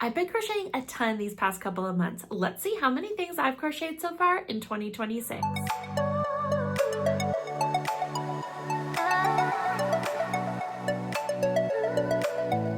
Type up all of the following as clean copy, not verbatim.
I've been crocheting a ton these past couple of months. Let's see how many things I've crocheted so far in 2026.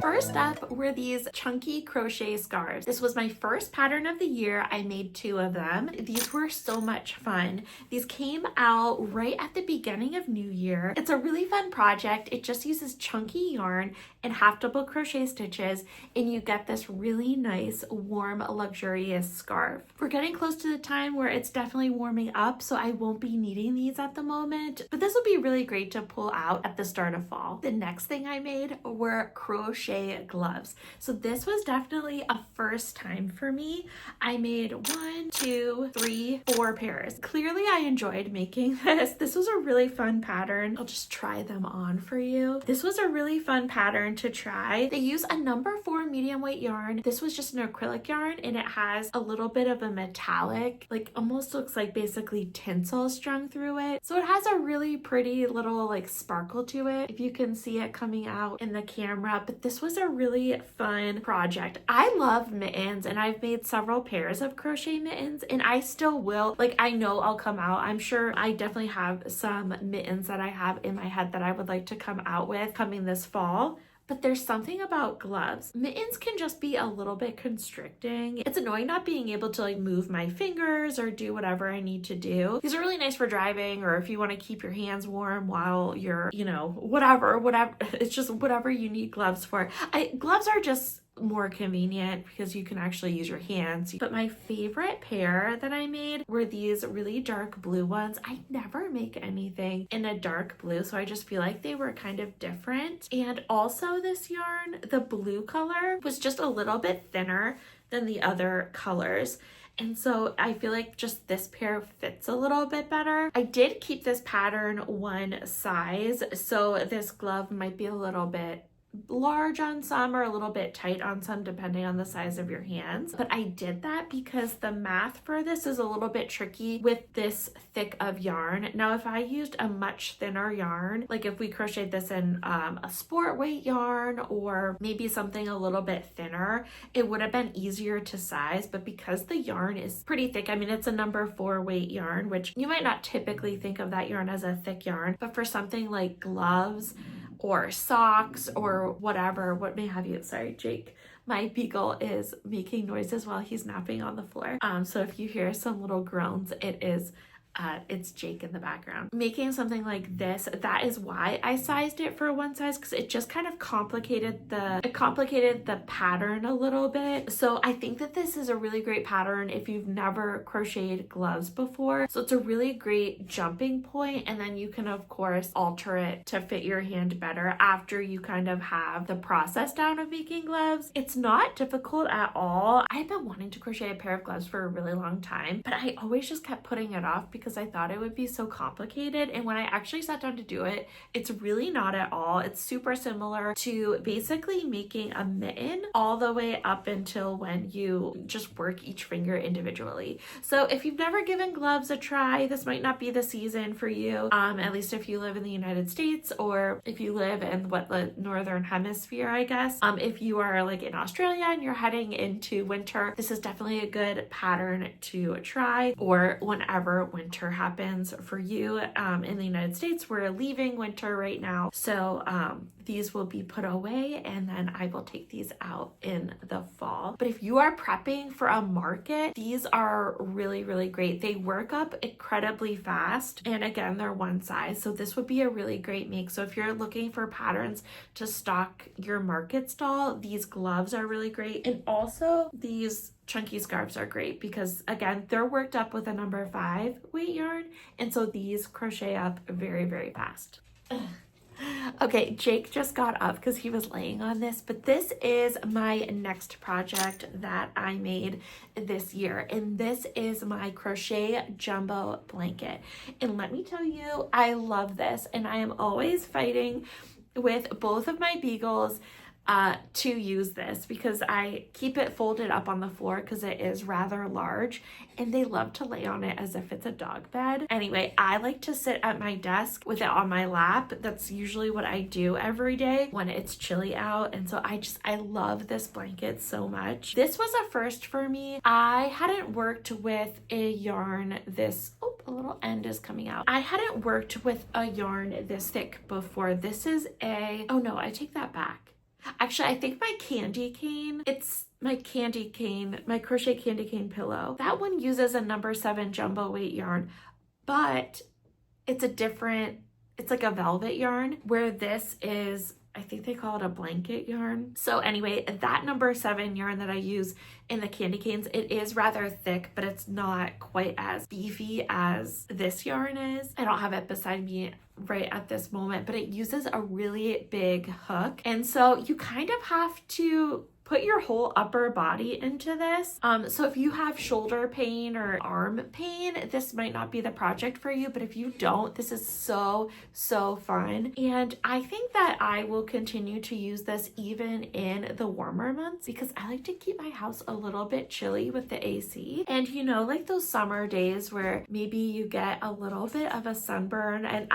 First up were these chunky crochet scarves. This was my first pattern of the year. I made 2 of them. These were so much fun. These came out right at the beginning of New Year. It's a really fun project. It just uses chunky yarn and half double crochet stitches, and you get this really nice, warm, luxurious scarf. We're getting close to the time where it's definitely warming up, so I won't be needing these at the moment, but this will be really great to pull out at the start of fall. The next thing I made were crochet gloves. So this was definitely a first time for me. I made 1, 2, 3, 4 pairs. Clearly I enjoyed making this. This was a really fun pattern. I'll just try them on for you. This was a really fun pattern to try. They use a number 4 medium weight yarn. This was just an acrylic yarn, and it has a little bit of a metallic, like almost looks like basically tinsel strung through it. So it has a really pretty little like sparkle to it, if you can see it coming out in the camera. But this was a really fun project. I love mittens, and I've made several pairs of crochet mittens, and I still will. Like, I know I'll come out. I'm sure I definitely have some mittens that I have in my head that I would like to come out with coming this fall. But there's something about gloves. Mittens can just be a little bit constricting. It's annoying not being able to like move my fingers or do whatever I need to do. These are really nice for driving, or if you want to keep your hands warm while you're, whatever. It's just whatever you need gloves for. Gloves are just more convenient because you can actually use your hands. But my favorite pair that I made were these really dark blue ones. I never make anything in a dark blue, so I just feel like they were kind of different. And also this yarn, the blue color, was just a little bit thinner than the other colors. And so I feel like just this pair fits a little bit better. I did keep this pattern one size, so this glove might be a little bit large on some or a little bit tight on some depending on the size of your hands. But I did that because the math for this is a little bit tricky with this thick of yarn. Now if I used a much thinner yarn, like if we crocheted this in a sport weight yarn or maybe something a little bit thinner, it would have been easier to size. But because the yarn is pretty thick, I mean it's a number 4 weight yarn, which you might not typically think of that yarn as a thick yarn, but for something like gloves or socks or whatever, what may have you. Sorry, Jake, my beagle is making noises while he's napping on the floor. So if you hear some little groans, it's Jake in the background. Making something like this, that is why I sized it for one size, because it just kind of complicated the pattern a little bit. So I think that this is a really great pattern if you've never crocheted gloves before. So it's a really great jumping point, and then you can of course alter it to fit your hand better after you kind of have the process down of making gloves. It's not difficult at all. I've been wanting to crochet a pair of gloves for a really long time, but I always just kept putting it off because I thought it would be so complicated. And when I actually sat down to do it, it's really not at all. It's super similar to basically making a mitten all the way up until when you just work each finger individually. So if you've never given gloves a try, this might not be the season for you, at least if you live in the United States or if you live in the northern hemisphere, I guess. If you are like in Australia and you're heading into winter, this is definitely a good pattern to try, or whenever winter happens for you. In the United States, we're leaving winter right now, so these will be put away and then I will take these out in the fall. But if you are prepping for a market, these are really, really great. They work up incredibly fast, and again, they're one size, so this would be a really great make. So if you're looking for patterns to stock your market stall, these gloves are really great. And also these chunky scarves are great because again, they're worked up with a number 5 weight yarn, and so these crochet up very, very fast. Okay, Jake just got up because he was laying on this, but this is my next project that I made this year, and this is my crochet jumbo blanket. And let me tell you, I love this, and I am always fighting with both of my beagles to use this because I keep it folded up on the floor because it is rather large and they love to lay on it as if it's a dog bed. Anyway, I like to sit at my desk with it on my lap. That's usually what I do every day when it's chilly out. And so I love this blanket so much. This was a first for me. I hadn't worked with a yarn this, oh, a little end is coming out. I hadn't worked with a yarn this thick before. This is oh no, I take that back. Actually, I think my candy cane, it's my candy cane, my crochet candy cane pillow. That one uses a number 7 jumbo weight yarn, but it's a different, it's like a velvet yarn, where this is, I think they call it a blanket yarn. So anyway, that number 7 yarn that I use in the candy canes, it is rather thick, but it's not quite as beefy as this yarn is. I don't have it beside me right at this moment, but it uses a really big hook. And so you kind of have to put your whole upper body into this. So if you have shoulder pain or arm pain, this might not be the project for you, but if you don't, this is so fun. And I think that I will continue to use this even in the warmer months because I like to keep my house a little bit chilly with the AC. And you know, like those summer days where maybe you get a little bit of a sunburn, and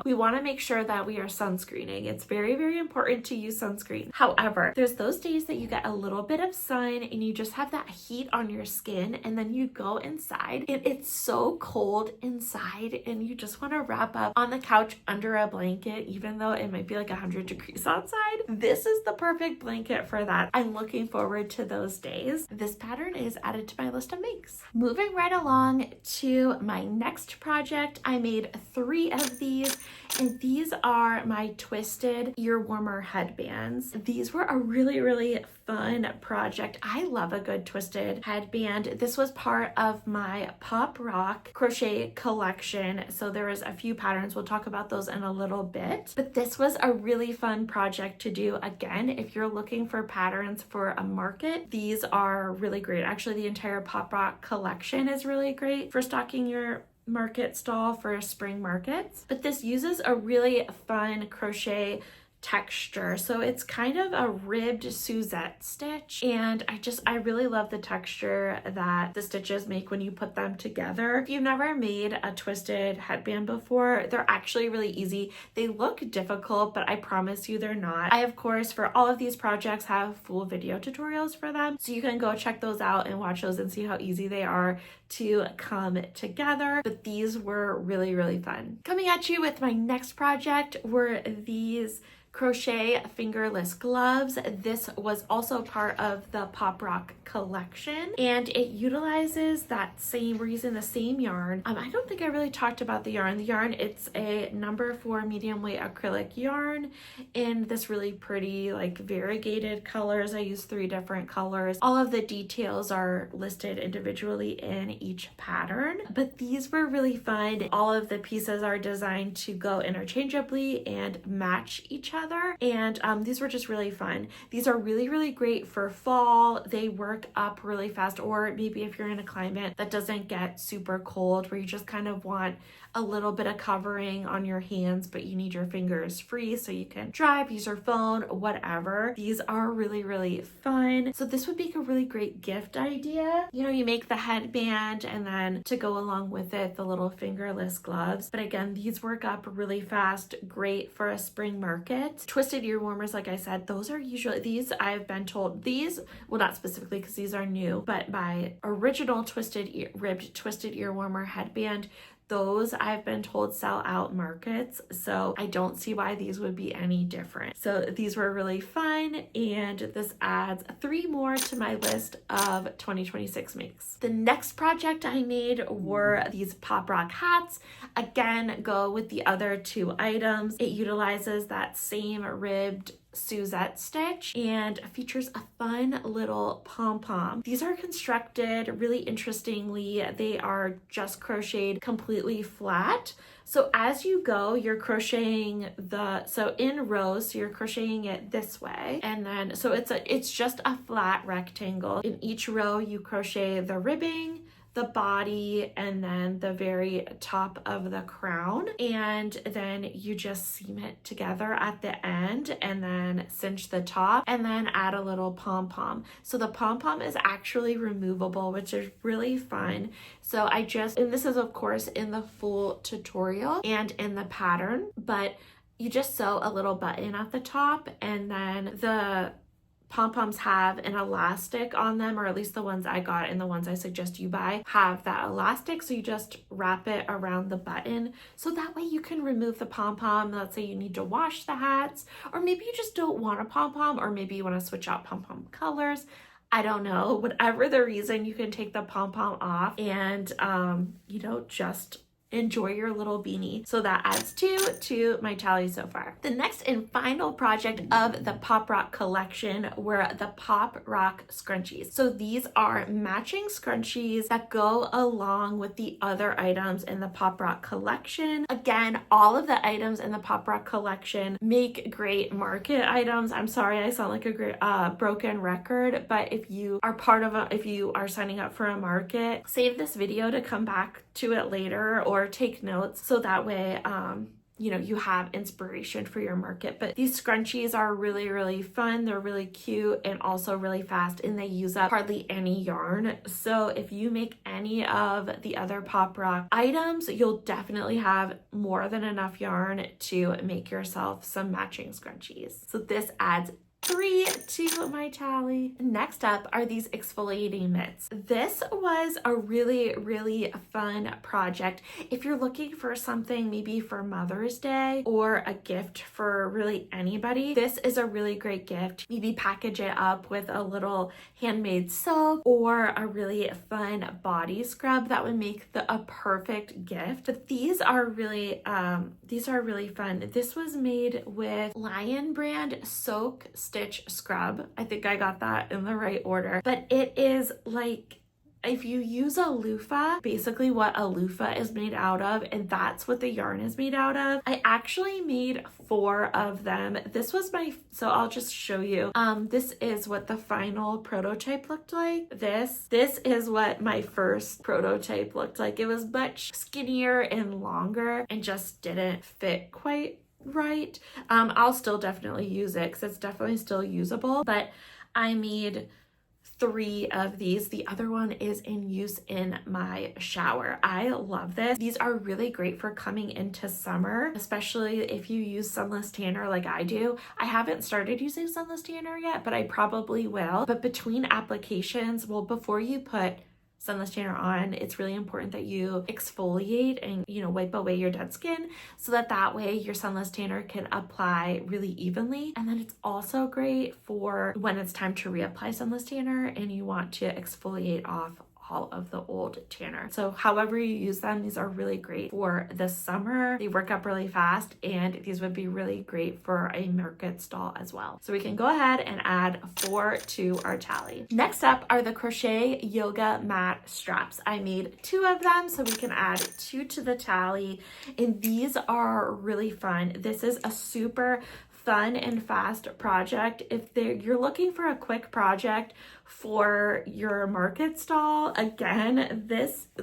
we want to make sure that we are sunscreening. It's very important to use sunscreen. However, there's those days that you get a little bit of sun and you just have that heat on your skin, and then you go inside and it's so cold inside and you just want to wrap up on the couch under a blanket even though it might be like 100 degrees outside. This is the perfect blanket for that. I'm looking forward to those days. This pattern is added to my list of makes. Moving right along to my next project, I made 3 of these, and these are my twisted ear warmer headbands. These were a really fun project. I love a good twisted headband. This was part of my Pop Rock crochet collection, so there was a few patterns. We'll talk about those in a little bit, but this was a really fun project to do. Again, if you're looking for patterns for a market, these are really great. Actually, the entire Pop Rock collection is really great for stocking your market stall for spring markets. But this uses a really fun crochet texture. So it's kind of a ribbed Suzette stitch, and I really love the texture that the stitches make when you put them together. If you've never made a twisted headband before, they're actually really easy. They look difficult, but I promise you they're not. I, of course, for all of these projects have full video tutorials for them, so you can go check those out and watch those and see how easy they are to come together. But these were really fun. Coming at you with my next project were these crochet fingerless gloves. This was also part of the Pop Rock collection, and it utilizes that same, we're using the same yarn. I don't think I really talked about the yarn. It's a number 4 medium weight acrylic yarn in this really pretty like variegated colors. I used 3 different colors. All of the details are listed individually in each pattern, but these were really fun. All of the pieces are designed to go interchangeably and match each other. And these were just really fun. These are really great for fall. They work up really fast, or maybe if you're in a climate that doesn't get super cold where you just kind of want a little bit of covering on your hands, but you need your fingers free so you can drive, use your phone, whatever. These are really fun. So this would make a really great gift idea. You know, you make the headband and then to go along with it, the little fingerless gloves. But again, these work up really fast, great for a spring market. Twisted ear warmers, like I said, those are usually, these I've been told, these, well, not specifically because these are new, but my original ribbed twisted ear warmer headband, those I've been told sell out markets, so I don't see why these would be any different. So these were really fun, and this adds 3 more to my list of 2026 makes. The next project I made were these Pop Rock hats. Again, go with the other 2 items. It utilizes that same ribbed Suzette stitch and features a fun little pom-pom. These are constructed really interestingly. They are just crocheted completely flat. So as you go, you're crocheting so in rows, so you're crocheting it this way. And then, so it's just a flat rectangle. In each row, you crochet the ribbing, the body and then the very top of the crown, and then you just seam it together at the end and then cinch the top and then add a little pom-pom. So the pom-pom is actually removable, which is really fun. So and this is of course in the full tutorial and in the pattern, but you just sew a little button at the top, and then the pom-poms have an elastic on them, or at least the ones I got and the ones I suggest you buy have that elastic. So you just wrap it around the button, so that way you can remove the pom-pom. Let's say you need to wash the hats, or maybe you just don't want a pom-pom, or maybe you want to switch out pom-pom colors. I don't know, whatever the reason, you can take the pom-pom off and just enjoy your little beanie. So that adds 2 to my tally so far. The next and final project of the Pop Rock collection were the Pop Rock Scrunchies. So these are matching scrunchies that go along with the other items in the Pop Rock collection. Again, all of the items in the Pop Rock collection make great market items. I'm sorry I sound like a great broken record, but if you are signing up for a market, save this video to come back to it later, or take notes, so that way you have inspiration for your market. But these scrunchies are really, really fun. They're really cute and also really fast, and they use up hardly any yarn. So if you make any of the other Pop Rock items, you'll definitely have more than enough yarn to make yourself some matching scrunchies. So this adds 3 to my tally. Next up are these exfoliating mitts. This was a really, really fun project. If you're looking for something maybe for Mother's Day or a gift for really anybody, this is a really great gift. Maybe package it up with a little handmade soap or a really fun body scrub. That would make a perfect gift. But these are really fun. This was made with Lion brand Soak Stitch Scrub. I think I got that in the right order, but it is like, if you use a loofah, basically what a loofah is made out of, and that's what the yarn is made out of. I actually made 4 of them. So I'll just show you. This is what the final prototype looked like. This is what my first prototype looked like. It was much skinnier and longer and just didn't fit quite right. I'll still definitely use it because it's definitely still usable, but I made 3 of these. The other one is in use in my shower. I love this. These are really great for coming into summer, especially if you use sunless tanner like I do. I haven't started using sunless tanner yet, but I probably will. But between applications, before you put sunless tanner on, it's really important that you exfoliate and wipe away your dead skin, so that way your sunless tanner can apply really evenly. And then it's also great for when it's time to reapply sunless tanner and you want to exfoliate off all of the old tanner. So however you use them, these are really great for the summer. They work up really fast, and these would be really great for a market stall as well. So we can go ahead and add 4 to our tally. Next up are the crochet yoga mat straps. I made 2 of them, so we can add 2 to the tally, and these are really fun. This is a super fun and fast project. If you're looking for a quick project for your market stall, again,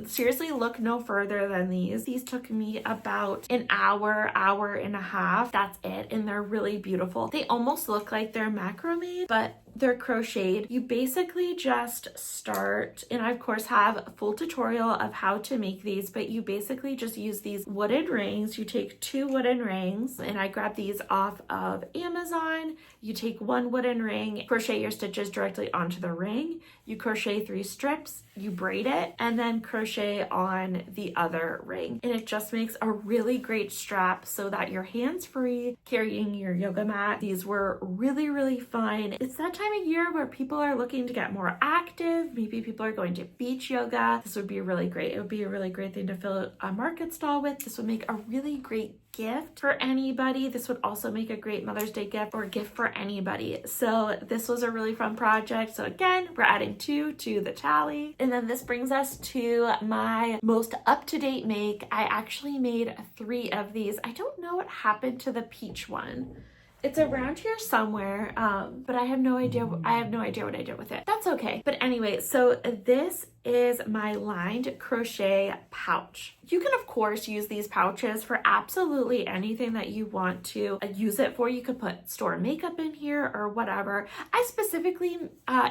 seriously, look no further than these. These took me about an hour and a half. That's it. And they're really beautiful. They almost look like they're macrame, but they're crocheted. You basically just start, and I of course have a full tutorial of how to make these, but you basically just use these wooden rings. You take 2 wooden rings, and I grabbed these off of Amazon. You take 1 wooden ring, crochet your stitches directly onto the ring. You crochet 3 strips, you braid it, and then crochet on the other ring. And it just makes a really great strap so that you're hands-free carrying your yoga mat. These were really, really fun. It's that time of year where people are looking to get more active. Maybe people are going to beach yoga. This would be really great. It would be a really great thing to fill a market stall with. This would make a really great gift for anybody. This would also make a great Mother's Day gift or gift for anybody. So this was a really fun project. So again, we're adding 2 to the tally. And then this brings us to my most up-to-date make. I actually made 3 of these. I don't know what happened to the peach one. It's around here somewhere, but I have no idea what I did with it. That's okay. But anyway, so this is my lined crochet pouch. You can of course use these pouches for absolutely anything that you want to use it for. You could store makeup in here or whatever. I specifically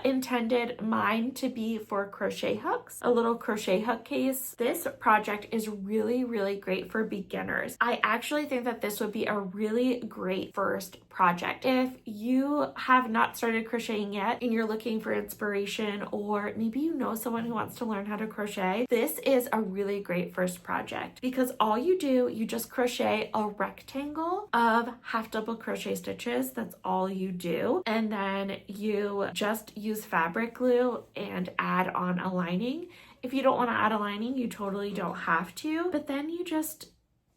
intended mine to be for crochet hooks, a little crochet hook case. This project is really, really great for beginners. I actually think that this would be a really great first project. If you have not started crocheting yet and you're looking for inspiration, or maybe you know someone who wants to learn how to crochet, this is a really great first project because all you do, you just crochet a rectangle of half double crochet stitches. That's all you do. And then you just use fabric glue and add on a lining. If you don't want to add a lining, you totally don't have to, but then you just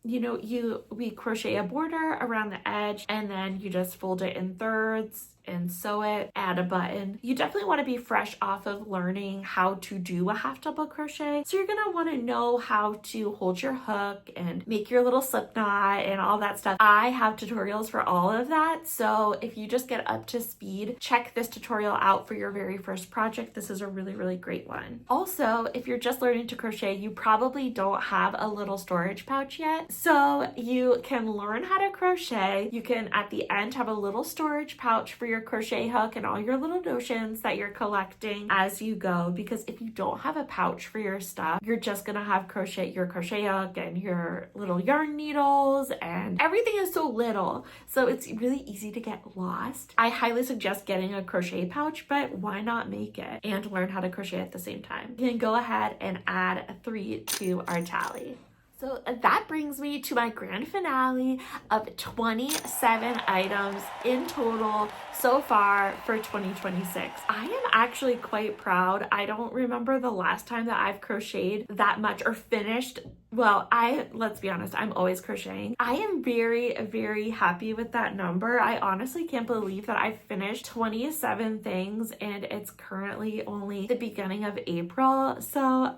we crochet a border around the edge and then you just fold it in thirds and sew it, add a button. You definitely want to be fresh off of learning how to do a half double crochet. So you're going to want to know how to hold your hook and make your little slip knot and all that stuff. I have tutorials for all of that. So if you just get up to speed, check this tutorial out for your very first project. This is a really, really great one. Also, if you're just learning to crochet, you probably don't have a little storage pouch yet. So you can learn how to crochet. You can at the end have a little storage pouch for your crochet hook and all your little notions that you're collecting as you go, because if you don't have a pouch for your stuff, you're just gonna have your crochet hook and your little yarn needles, and everything is so little, so it's really easy to get lost. I highly suggest getting a crochet pouch, but why not make it and learn how to crochet at the same time? You can go ahead and add 3 to our tally. So that brings me to my grand finale of 27 items in total so far for 2026. I am actually quite proud. I don't remember the last time that I've crocheted that much or finished. Well, let's be honest, I'm always crocheting. I am very, very happy with that number. I honestly can't believe that I've finished 27 things and it's currently only the beginning of April. So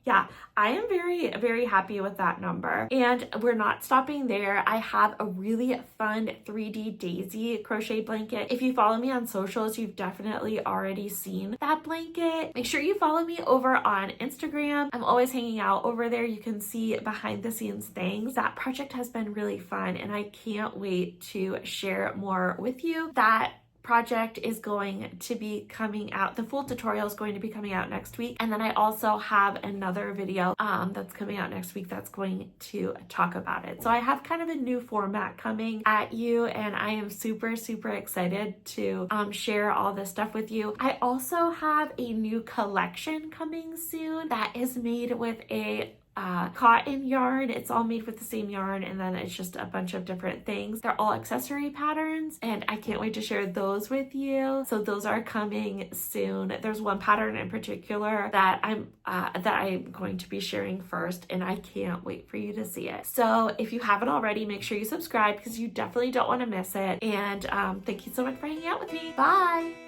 yeah, I am very, very happy with that number. And we're not stopping there. I have a really fun 3D daisy crochet blanket. If you follow me on socials, you've definitely already seen that blanket. Make sure you follow me over on Instagram. I'm always hanging out over there. You can see behind the scenes things. That project has been really fun and I can't wait to share more with you. That project is going to be coming out. The full tutorial is going to be coming out next week. And then I also have another video that's coming out next week that's going to talk about it. So I have kind of a new format coming at you and I am super, super excited to share all this stuff with you. I also have a new collection coming soon that is made with a cotton yarn. It's all made with the same yarn and then it's just a bunch of different things. They're all accessory patterns and I can't wait to share those with you. So those are coming soon. There's one pattern in particular that I'm going to be sharing first and I can't wait for you to see it. So if you haven't already, make sure you subscribe because you definitely don't want to miss it. And thank you so much for hanging out with me. Bye!